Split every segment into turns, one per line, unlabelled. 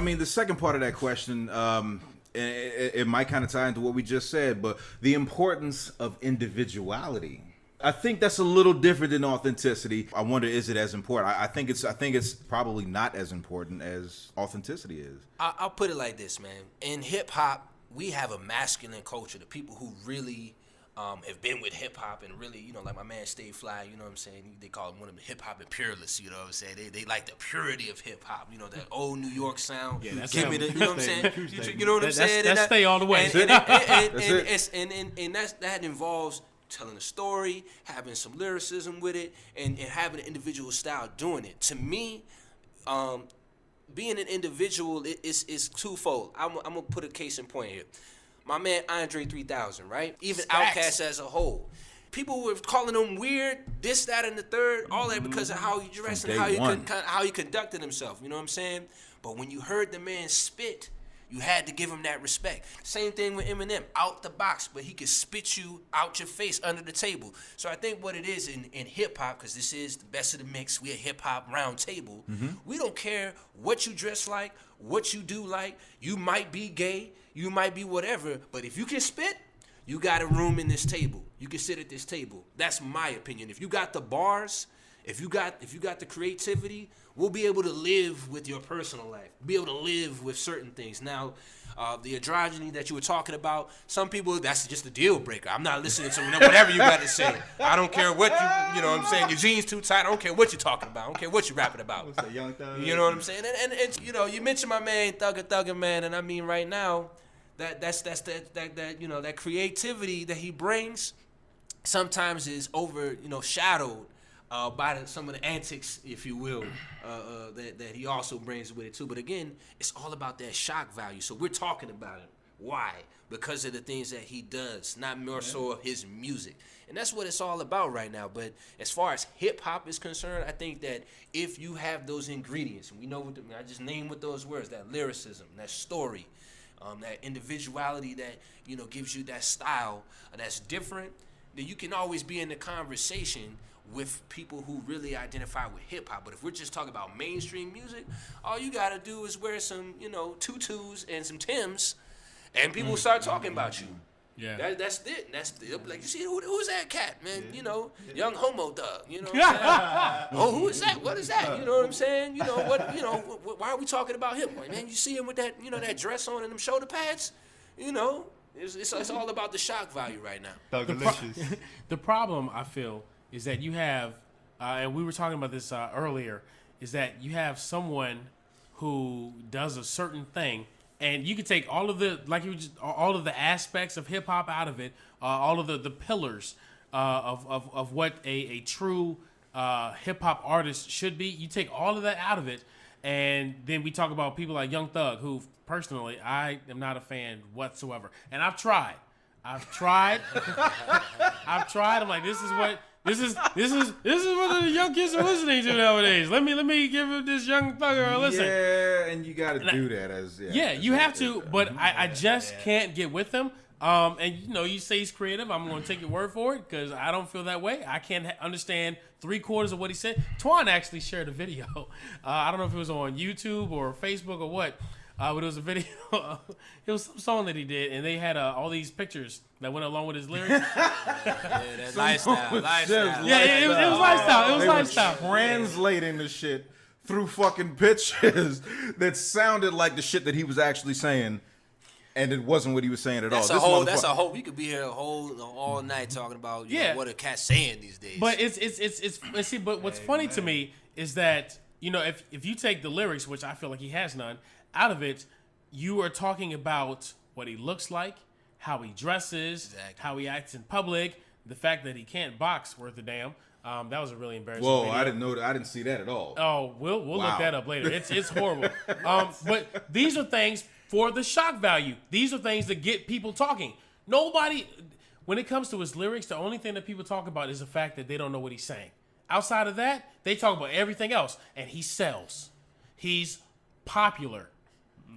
I mean, the second part of that question, it might kind of tie into what we just said, but the importance of individuality. I think that's a little different than authenticity. I wonder, is it as important? I think it's probably not as important as authenticity is.
I'll put it like this, man. In hip hop, we have a masculine culture. The people who really have been with hip hop and really, like my man Stay Fly, you know what I'm saying? They call him one of the hip hop imperialists, you know what I'm saying? They like the purity of hip hop, that old New York sound.
Yeah, that's
Give me the, you know what I'm saying? You know what I'm saying?
That's Stay all the way.
And that involves telling a story, having some lyricism with it, and having an individual style doing it. To me, being an individual is twofold. I'm gonna put a case in point here. My man Andre 3000, right? Even Outkast as a whole. People were calling him weird, this, that, and the third, all that because of how he dressed and how he conducted himself. You know what I'm saying? But when you heard the man spit, you had to give him that respect. Same thing with Eminem, out the box, but he could spit you out your face under the table. So I think what it is in hip-hop, because this is the best of the mix, we a hip-hop round table, we don't care what you dress like, what you do like. You might be gay, you might be whatever, but if you can spit, you got a room in this table. You can sit at this table. That's my opinion. If you got the bars, if you got the creativity, we'll be able to live with your personal life, be able to live with certain things. Now, the androgyny that you were talking about, some people, that's just a deal breaker. I'm not listening to whatever you got to say. I don't care what you know what I'm saying, your jeans too tight. I don't care what you're talking about. I don't care what you're rapping about.
What's that, Young Thug?
You know what I'm saying? And you mentioned my man Thugger man, and I mean right now, that creativity that he brings sometimes is overshadowed by some of the antics, if you will, that he also brings with it too. But again, it's all about that shock value. So we're talking about it. Why? Because of the things that he does, not more so of his music. And that's what it's all about right now. But as far as hip-hop is concerned, I think that if you have those ingredients, and we know I just named with those words, that lyricism, that story, that individuality that, gives you that style that's different, then you can always be in the conversation with people who really identify with hip-hop. But if we're just talking about mainstream music, all you got to do is wear some, tutus and some Timbs, and people start talking about you.
Yeah.
That's it. Like, you see, who's that cat, man? Young homo dog. You know what I'm saying? Oh, who is that? What is that? You know what I'm saying? Why are we talking about him? Like, man, you see him with that, that dress on and them shoulder pads? It's all about the shock value right now.
The problem, I feel, is that you have, and we were talking about this earlier, is that you have someone who does a certain thing, and you can take all of the aspects of hip hop out of it, all of the pillars of what a true hip hop artist should be. You take all of that out of it, and then we talk about people like Young Thug, who personally I am not a fan whatsoever, and I've tried. I'm like, this is what the young kids are listening to nowadays. Let me give this Young Thugger a listen.
Yeah, and you got to do that
you have to, but I just can't get with them. And you say he's creative. I'm going to take your word for it because I don't feel that way. I can't understand 3/4 of what he said. Twan actually shared a video. I don't know if it was on YouTube or Facebook or what. But it was a video. It was some song that he did, and they had all these pictures that went along with his lyrics.
That lifestyle.
Yeah, it was lifestyle. It was
they
lifestyle.
Were translating the shit through fucking pictures that sounded like the shit that he was actually saying, and it wasn't what he was saying at all.
That's a whole. We could be here all night talking about what a cat's saying these days.
But it's but what's funny to me is that if you take the lyrics, which I feel like he has none, out of it, you are talking about what he looks like, how he dresses, how he acts in public, the fact that he can't box worth a damn. That was a really embarrassing video.
I didn't know that. I didn't see that at all.
Oh, we'll look that up later. It's horrible. But these are things for the shock value. These are things that get people talking. Nobody, when it comes to his lyrics, the only thing that people talk about is the fact that they don't know what he's saying. Outside of that, they talk about everything else, and he sells. He's popular.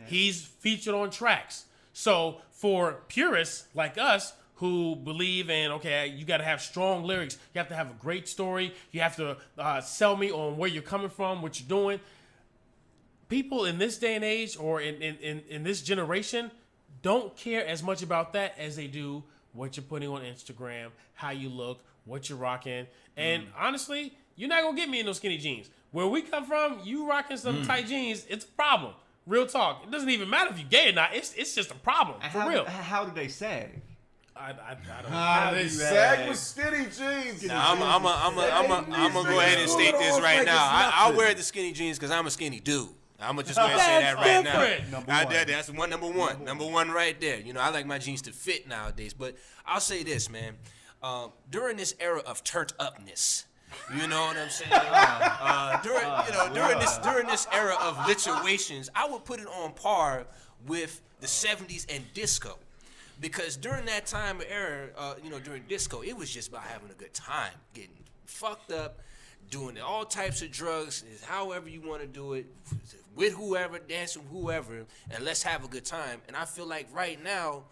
He's featured on tracks. So for purists like us who believe in, you got to have strong lyrics. You have to have a great story. You have to sell me on where you're coming from, what you're doing. people in this day and age, or in this generation, don't care as much about that as they do what you're putting on Instagram, how you look, what you're rocking. And honestly, you're not going to get me in those skinny jeans. Where we come from, you rocking some tight jeans, it's a problem. Real talk. It doesn't even matter if you're gay or not. It's just a problem. For real.
How do they sag?
I don't
They sag with skinny jeans.
Now, I'm gonna go ahead and state this right now. I'll wear the skinny jeans because I'm a skinny dude. I'm gonna just go ahead and say that right now. That's number one. Number one right there. You know, I like my jeans to fit nowadays. But I'll say this, man. During this era of turned upness, you know what I'm saying? During this era of situations, I would put it on par with the 70s and disco. Because during that time of era, during disco, it was just about having a good time, getting fucked up, doing all types of drugs, however you want to do it, with whoever, dancing with whoever, and let's have a good time. And I feel like right now,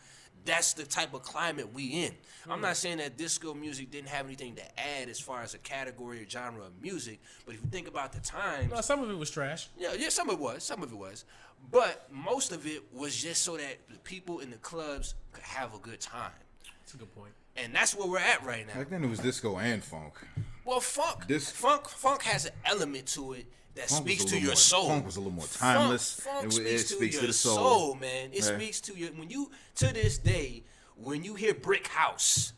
that's the type of climate we in. I'm not saying that disco music didn't have anything to add as far as a category or genre of music, but if you think about the times...
No, some of it was trash.
Yeah, some of it was. But most of it was just so that the people in the clubs could have a good time.
That's a good point.
And that's where we're at right now.
Back then it was disco and funk.
Well, funk has an element to it that
Funk
speaks
was a
to
little
your
more-
soul.
funk was a little more timeless.
Funk
It
speaks,
speaks
to
to
your
the soul.
man. It
Yeah.
speaks to your to this day when you hear Brick House.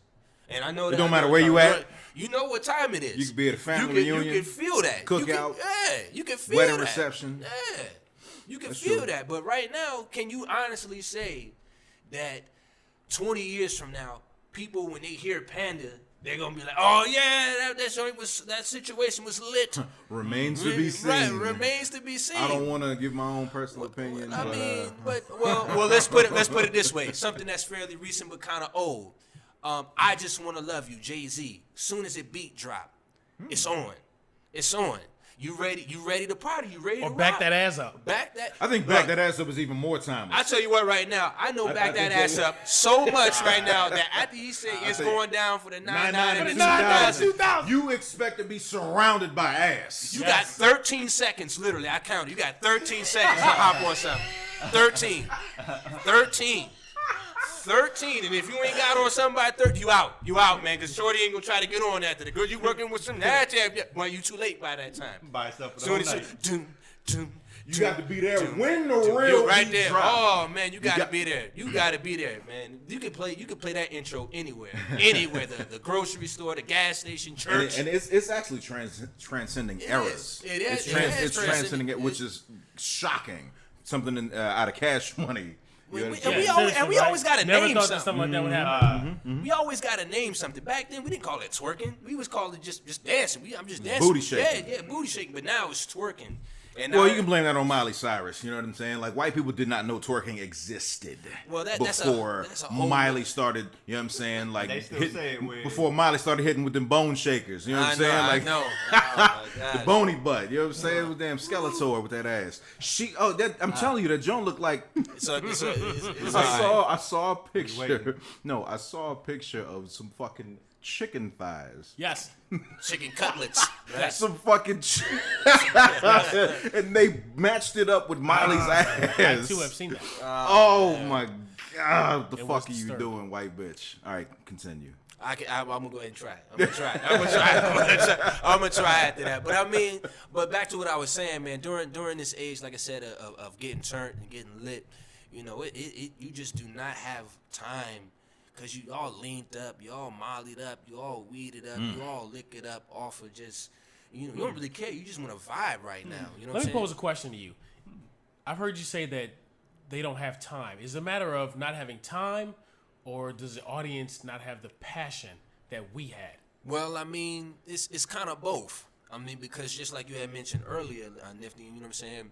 And I know that
It don't matter where you at.
You know what time it is.
You could be at a family reunion,
You can feel that.
cookout,
You can feel
wedding
that.
reception.
Yeah. You can
That's
feel
true.
that. But right now, can you honestly say that 20 years from now, people, when they hear Panda, they're going to be like, oh, yeah, that situation was lit.
Remains to be seen.
Right, remains to be seen.
I don't want to give my own personal opinion.
I
but,
mean, well, let's put it this way. Something that's fairly recent but kind of old. I Just Want to Love You, Jay-Z. Soon as it beat drop, it's on. It's on. You ready to party? You ready to rock?
Back that ass up.
Back that.
I think Back That Ass Up was even more timeless.
I tell you what, right now, I know Back That Ass Up so much right now that after he said it's going down for the 99 and the 2000,
you expect to be surrounded by ass.
you got 13 seconds, literally. I counted. You got 13 seconds to hop on something. 13. 13, and if you ain't got on something by 30, you out, man, because Shorty ain't gonna try to get on after the girl. You working with some well, you too late by that time.
Buy stuff for the
So
whole night.
You got to be there when the real
you right
beat
there.
drop.
Oh man, you gotta be there. You gotta be there, man. You can play that intro anywhere. The grocery store, the gas station, church.
And it's actually transcending eras.
It is.
It's transcending it, which is shocking. Something out of Cash Money. You understand?
We always gotta
Never
name
thought
something.
that something like that would happen.
We always gotta name something. Back then, we didn't call it twerking. We was called it just dancing. I'm just dancing.
Booty shaking.
Yeah, booty shaking. But now it's twerking. And
Well,
now,
you can blame that on Miley Cyrus. You know what I'm saying? Like, white people did not know twerking existed
Well, that's a
before
whole-
Miley started. You know what I'm saying? Like,
They still say it with-
before Miley started hitting with them bone shakers. You know what I'm saying? Like,
I know. Oh, my
the
God.
bony butt. You know what I'm saying? With damn Skeletor with that ass. I'm telling you, that Joan looked like.
It's all
I saw a picture. No, I saw a picture of some fucking chicken thighs.
Yes.
chicken cutlets. Right?
Some fucking and they matched it up with Miley's
I
ass.
too have seen that.
Oh my god, what the
It was
fuck are you
disturbing.
doing, white bitch? All right, continue.
I'm gonna go ahead and try it. I'm gonna try after that. But back to what I was saying, man. During this age, like I said, of getting turned and getting lit, you know, you just do not have time. Cause you all leaned up, you all mollied up, you all weeded up, you all lick it up off of just, you don't really care. You just want to vibe right now. You know what
Let
I'm
me
saying?
pose a question to you. I've heard you say that they don't have time. Is it a matter of not having time, or does the audience not have the passion that we had?
Well, I mean, it's kind of both. I mean, because just like you had mentioned earlier, Nifty, you know what I'm saying?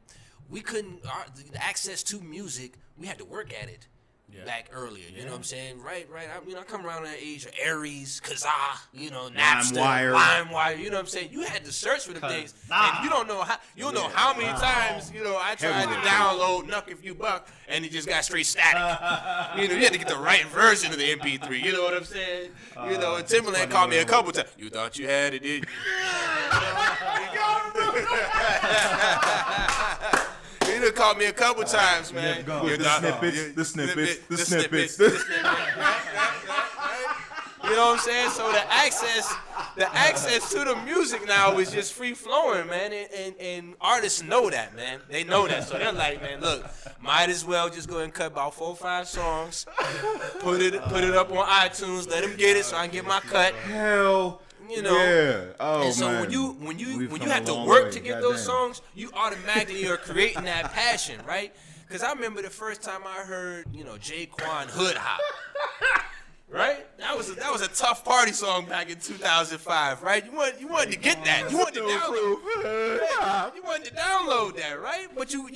We couldn't, the access to music, we had to work at it.
Yeah.
Back earlier, you know what I'm saying? Right. I come around that age of Aries, Kazaa, Napster, LimeWire, you know what I'm saying? You had to search for the things, and you don't know how many times, I tried to download Nuck If You Buck, and it just got straight static. You had to get the right version of the MP3, you know what I'm saying? And Timberland called me a couple times. You thought you had it, didn't you? You done caught me a couple times, man.
With the snippets.
You know what I'm saying? So the access to the music now is just free flowing, man. And artists know that, man. They know that. So they're like, man, look, might as well just go ahead and cut about 4 or 5 songs, put it up on iTunes, let them get it so I can get my cut.
Hell.
You know,
yeah. Oh,
and so
man.
when you
come
have
a
to
long
work
way.
to get
Goddamn.
those songs, you automatically are creating that passion, right? Because I remember the first time I heard, Jaquan Hood Hop, right? That was a tough party song back in 2005, right? You wanted to get that, you wanted to download, you wanted to download that, right? But you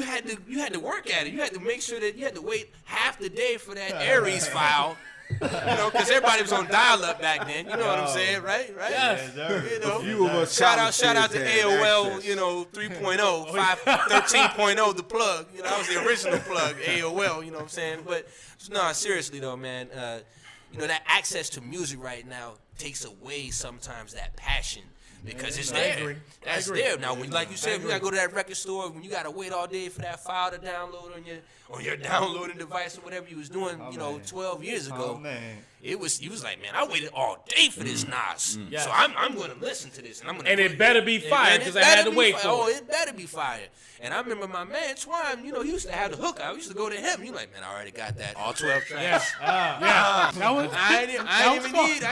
had to work at it. You had to make sure that you had to wait half the day for that Aries file. Because everybody was on dial-up back then. You know what I'm saying, right?
Yes.
A few of us
Shout out
college
to
kids had
AOL,
access.
3.0, 13.0, the plug. That was the original plug, AOL. You know what I'm saying? But no, seriously though, man. That access to music right now takes away sometimes that passion. Because it's there. That's there. Now, like you said, you gotta go to that record store. When you gotta wait all day for that file to download on your downloading device or whatever you was doing, 12 years ago.
Oh, man.
You was like, man, I waited all day for this Nas.
Yes.
So I'm gonna listen to this, and I'm gonna.
And it better be fire,
And it
'cause I had
better
to
be
wait
fire.
for
Oh,
it.
it better be fire. And I remember my man Twine. He used to have the hook. I used to go to him. You like, man, I already got that, all 12 tracks.
Yes. Yeah. That was.
I ain't even need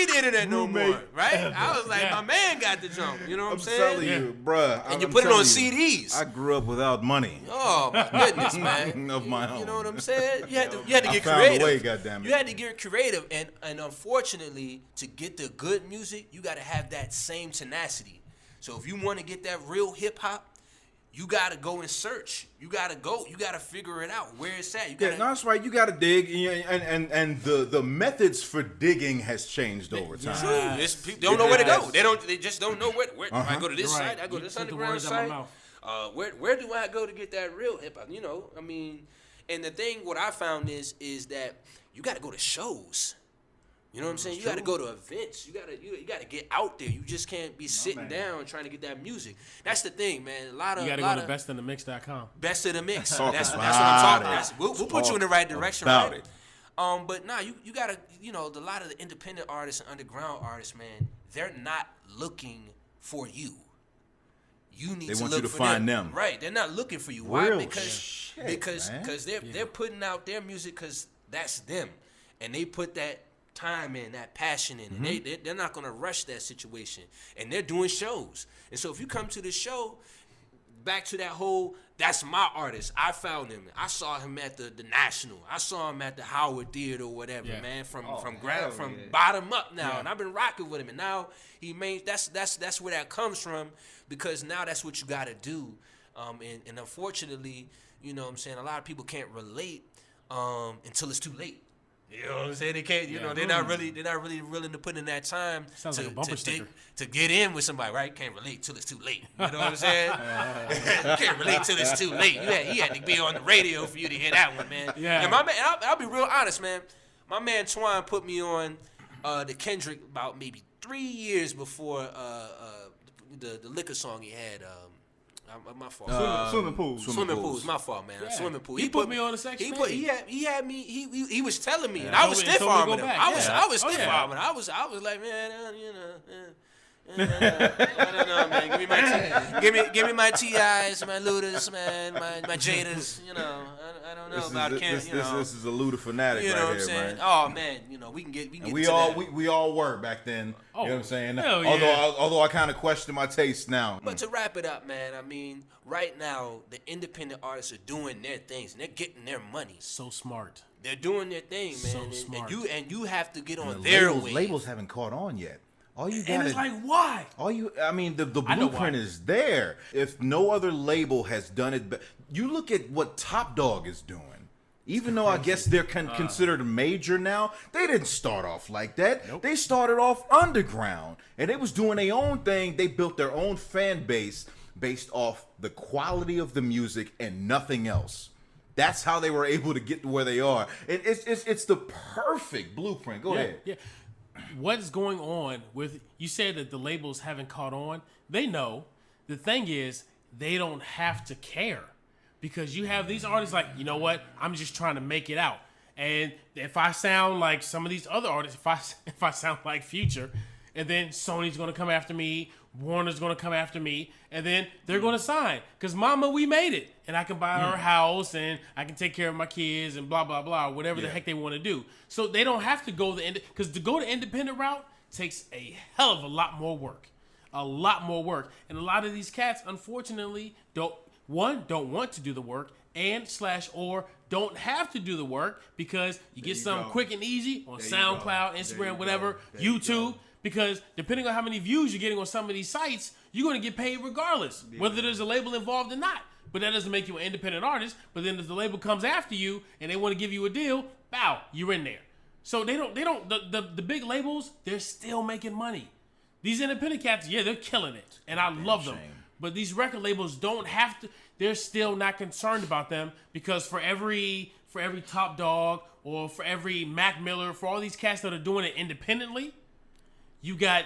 the internet no more, right? I was like,
Yeah.
my man got the jump. You know what I'm
I'm
saying?
telling you, bruh.
And you
I'm
put it on
telling you,
CDs.
I grew up without money.
Oh my goodness, man!
Of my own.
You know what I'm saying? You had to
I
get
found a
creative.
way, goddammit.
You had to get creative, and unfortunately, to get the good music, you got to have that same tenacity. So if you want to get that real hip hop, you got to go and search. You got to go. You got to figure it out where it's at. You got
Yeah, no, that's right. You got to dig, and the methods for digging has changed over time.
True. People don't know where to go.
Yes.
They just don't know where. I go to this
You're right.
site. I go to
You
this
took the
underground
words out of my
site.
mouth.
Where do I go to get that real hip hop? And the thing, what I found is that you got to go to shows. You know what I'm saying? You got to go to events. You got to get out there. You just can't be sitting down trying to get that music. That's the thing, man.
You got to go to bestinthemix.com.
best of the mix.
Talk
That's what
about
I'm talking
it.
about. We'll put you in the right direction,
about
right?
it.
But nah, you gotta, a lot of the independent artists and underground artists, man, they're not looking for you. You need
They
to
want
look
you to
for
find them.
Right? They're not looking for you. Why?
Real
Because
shit, man.
they're putting out their music because that's them, and they put that time in, that passion in, and they're not gonna rush that situation, and they're doing shows. And so if you come to the show, back to that whole, that's my artist. I found him. I saw him at the National. I saw him at the Howard Theater or whatever,
Yeah.
man. From
hell yeah.
bottom up now,
Yeah.
and I've been rocking with him. And now that's where that comes from, because now that's what you got to do. And unfortunately, you know what I'm saying, a lot of people can't relate until it's too late. You know what I'm saying? They can't. You know, they're not really willing to put in that time
Sounds like a bumper sticker.
to get in with somebody, right? Can't relate till it's too late. You know what I'm saying? You can't relate till it's too late. He had to be on the radio for you to hear that one, man.
Yeah.
And my man, I'll be real honest, man. My man Twine put me on the Kendrick about maybe 3 years before the liquor song he had. My fault.
Swimming pool.
Swimming pools, my fault, man.
Yeah.
Swimming pool.
He put me on the section.
He had me. He was telling me, and I was
Told me to
stiff
go
arming him.
back,
I
yeah.
was
Oh,
stiff
yeah.
arming. I was like, man, I don't know, man. Give me my TIs, my Ludas, man, my Jadas. I don't know about Ken.
This is a Luda fanatic
You know
right
what I'm
here,
saying?
man.
Oh man, we can get.
And we all were back then.
Oh,
you know what I'm saying?
hell yeah.
Although I kind of question my taste now.
But to wrap it up, man, right now the independent artists are doing their things and they're getting their money.
So smart.
They're doing their thing, man.
So
and
smart.
you have to get on
The
their
labels,
way.
labels haven't caught on yet. All you
And
got
it's like, why?
the
I know
blueprint
why.
is there. If no other label has done it, you look at what Top Dog is doing. Even though I guess they're considered major now, they didn't start off like that.
Nope.
They started off underground, and they was doing their own thing. They built their own fan base based off the quality of the music and nothing else. That's how they were able to get to where they are. And it's the perfect blueprint. Go ahead.
Yeah. What is going on with, you said that the labels haven't caught on. They know. The thing is, they don't have to care, because you have these artists like, you know what, I'm just trying to make it out. And if I sound like some of these other artists, if I sound like Future, and then Sony's gonna come after me, Warner's gonna come after me, and then they're gonna sign, because mama, we made it, and I can buy her house, and I can take care of my kids, and blah blah blah, whatever the heck they want to do. So they don't have to go because to go the independent route takes a hell of a lot more work, and a lot of these cats, unfortunately, don't want to do the work, or don't have to do the work, because you get something quick and easy on SoundCloud, Instagram, whatever, YouTube. Because depending on how many views you're getting on some of these sites, you're going to get paid regardless, whether there's a label involved or not. But that doesn't make you an independent artist. But then if the label comes after you and they want to give you a deal, bow, you're in there. So the big labels, they're still making money. These independent cats, they're killing it. And I love them. But these record labels don't have to, they're still not concerned about them, because for every Top Dog or for every Mac Miller, for all these cats that are doing it independently, you got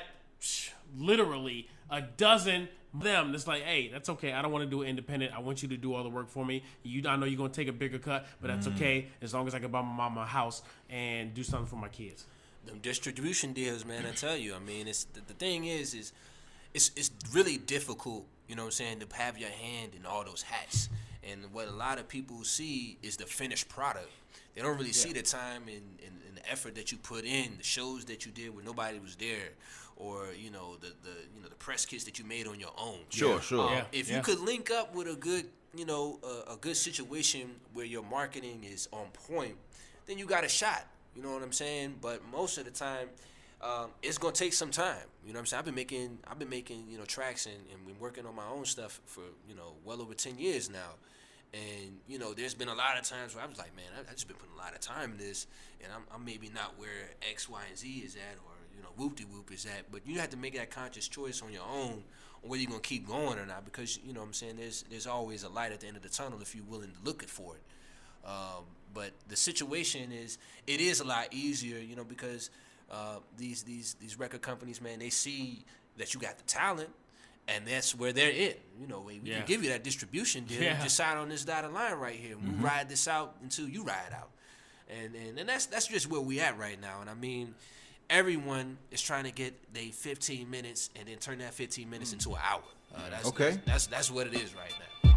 literally a dozen of them that's like, hey, that's okay. I don't want to do it independent. I want you to do all the work for me. I know you're going to take a bigger cut, but that's okay, as long as I can buy my mama a house and do something for my kids.
Them distribution deals, man, I tell you. I mean, it's the thing is it's really difficult, you know what I'm saying, to have your hand in all those hats. And what a lot of people see is the finished product. They don't really see the time and the effort that you put in, the shows that you did where nobody was there, or the press kits that you made on your own.
Sure.
If you could link up with a good a good situation where your marketing is on point, then you got a shot. You know what I'm saying? But most of the time, it's gonna take some time. You know what I'm saying? I've been making tracks and been working on my own stuff for well over 10 years now. And there's been a lot of times where I was like, man, I just been putting a lot of time in this, and I'm maybe not where X, Y, and Z is at, or whoop-de-whoop is at. But you have to make that conscious choice on your own on whether you're gonna keep going or not, because what I'm saying, there's always a light at the end of the tunnel if you're willing to look for it. But the situation it is a lot easier, because these record companies, man, they see that you got the talent. And that's where they're in. We can give you that distribution deal. You just sign on this dotted line right here. We ride this out until you ride out. And that's just where we at right now. And I mean, everyone is trying to get their 15 minutes and then turn that 15 minutes into an hour. That's what it is right now.